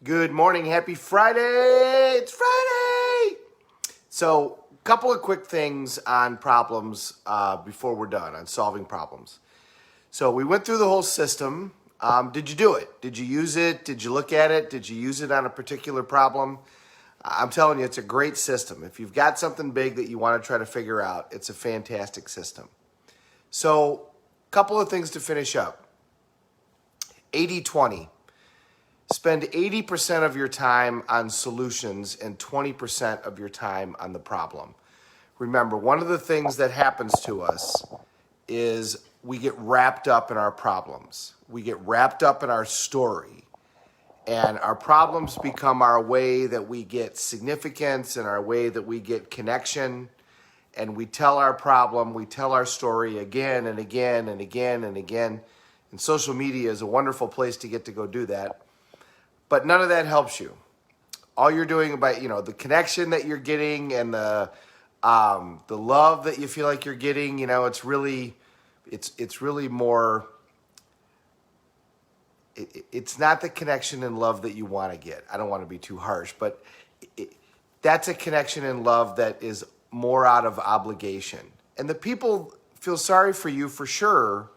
Good morning. Happy Friday. It's Friday. So, a couple of quick things on problems before we're done, on solving problems. So, we went through the whole system. Did you do it? Did you use it? Did you look at it? Did you use it on a particular problem? I'm telling you, it's a great system. If you've got something big that you want to try to figure out, it's a fantastic system. So, a couple of things to finish up. 80-20. Spend 80% of your time on solutions and 20% of your time on the problem. Remember, one of the things that happens to us is we get wrapped up in our problems. We get wrapped up in our story. And our problems become our way that we get significance and our way that we get connection. And we tell our problem, we tell our story again and again and again and again. And social media is a wonderful place to get to go do that. But none of that helps you. All you're doing about, the connection that you're getting and the love that you feel like you're getting, it's really more. It's not the connection and love that you want to get. I don't want to be too harsh, but that's a connection and love that is more out of obligation. And the people feel sorry for you for sure.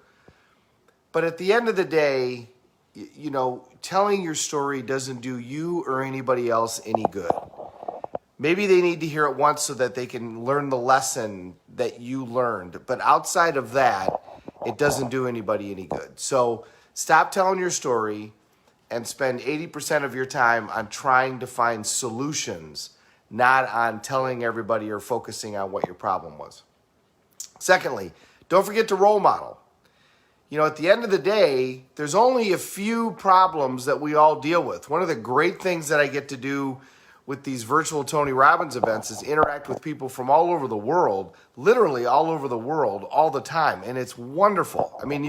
But at the end of the day, telling your story doesn't do you or anybody else any good. Maybe they need to hear it once so that they can learn the lesson that you learned. But outside of that, it doesn't do anybody any good. So stop telling your story and spend 80% of your time on trying to find solutions, not on telling everybody or focusing on what your problem was. Secondly, don't forget to role model. At the end of the day, there's only a few problems that we all deal with. One of the great things that I get to do with these virtual Tony Robbins events is interact with people from all over the world, literally all over the world, all the time. And it's wonderful. I mean,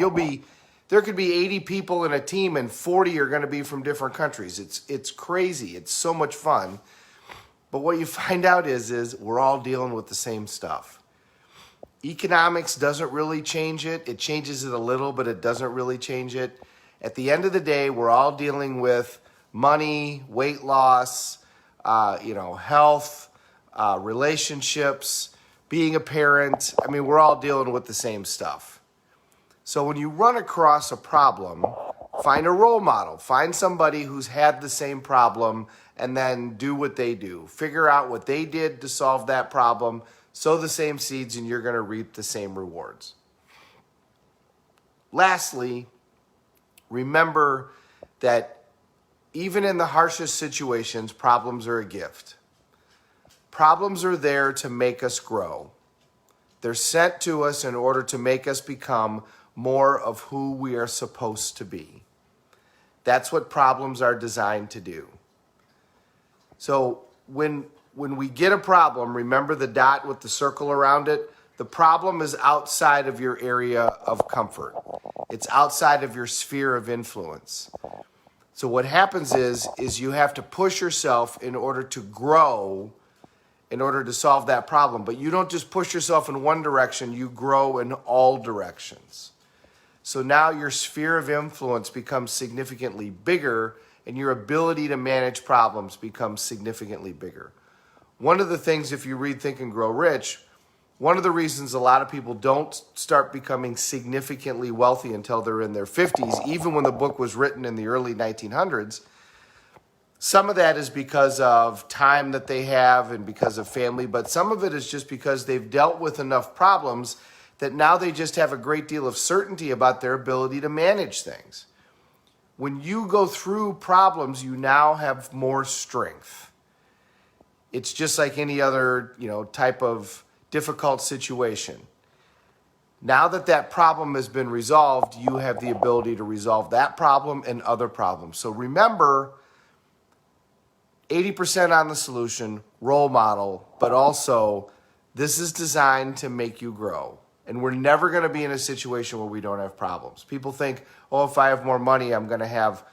there could be 80 people in a team and 40 are going to be from different countries. It's crazy. It's so much fun. But what you find out is we're all dealing with the same stuff. Economics doesn't really change it. It changes it a little, but it doesn't really change it. At the end of the day, we're all dealing with money, weight loss, health, relationships, being a parent. I mean, we're all dealing with the same stuff. So when you run across a problem, find a role model. Find somebody who's had the same problem and then do what they do. Figure out what they did to solve that problem. Sow the same seeds and you're going to reap the same rewards. Lastly, remember that even in the harshest situations, problems are a gift. Problems are there to make us grow. They're sent to us in order to make us become more of who we are supposed to be. That's what problems are designed to do. So when we get a problem, remember the dot with the circle around it? The problem is outside of your area of comfort. It's outside of your sphere of influence. So what happens is you have to push yourself in order to grow, in order to solve that problem. But you don't just push yourself in one direction, you grow in all directions. So now your sphere of influence becomes significantly bigger and your ability to manage problems becomes significantly bigger. One of the things, if you read Think and Grow Rich, one of the reasons a lot of people don't start becoming significantly wealthy until they're in their 50s, even when the book was written in the early 1900s, some of that is because of time that they have and because of family, but some of it is just because they've dealt with enough problems that now they just have a great deal of certainty about their ability to manage things. When you go through problems, you now have more strength. It's just like any other, type of difficult situation. Now that problem has been resolved, you have the ability to resolve that problem and other problems. So remember, 80% on the solution, role model, but also this is designed to make you grow. And we're never going to be in a situation where we don't have problems. People think, if I have more money, I'm going to have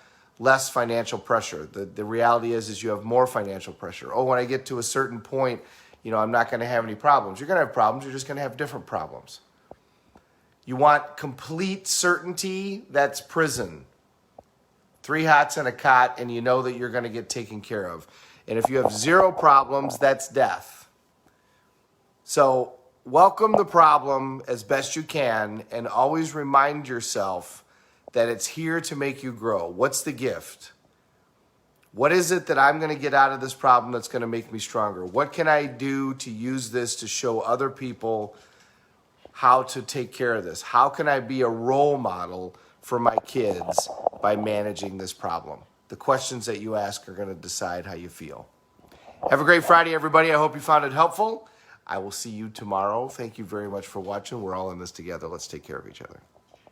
less financial pressure. The reality is you have more financial pressure. When I get to a certain point, I'm not going to have any problems. You're going to have problems. You're just going to have different problems. You want complete certainty? That's prison. 3 hots and a cot, and you know that you're going to get taken care of. And if you have 0 problems, that's death. So welcome the problem as best you can, and always remind yourself that it's here to make you grow. What's the gift? What is it that I'm going to get out of this problem that's going to make me stronger? What can I do to use this to show other people how to take care of this? How can I be a role model for my kids by managing this problem? The questions that you ask are going to decide how you feel. Have a great Friday, everybody. I hope you found it helpful. I will see you tomorrow. Thank you very much for watching. We're all in this together. Let's take care of each other.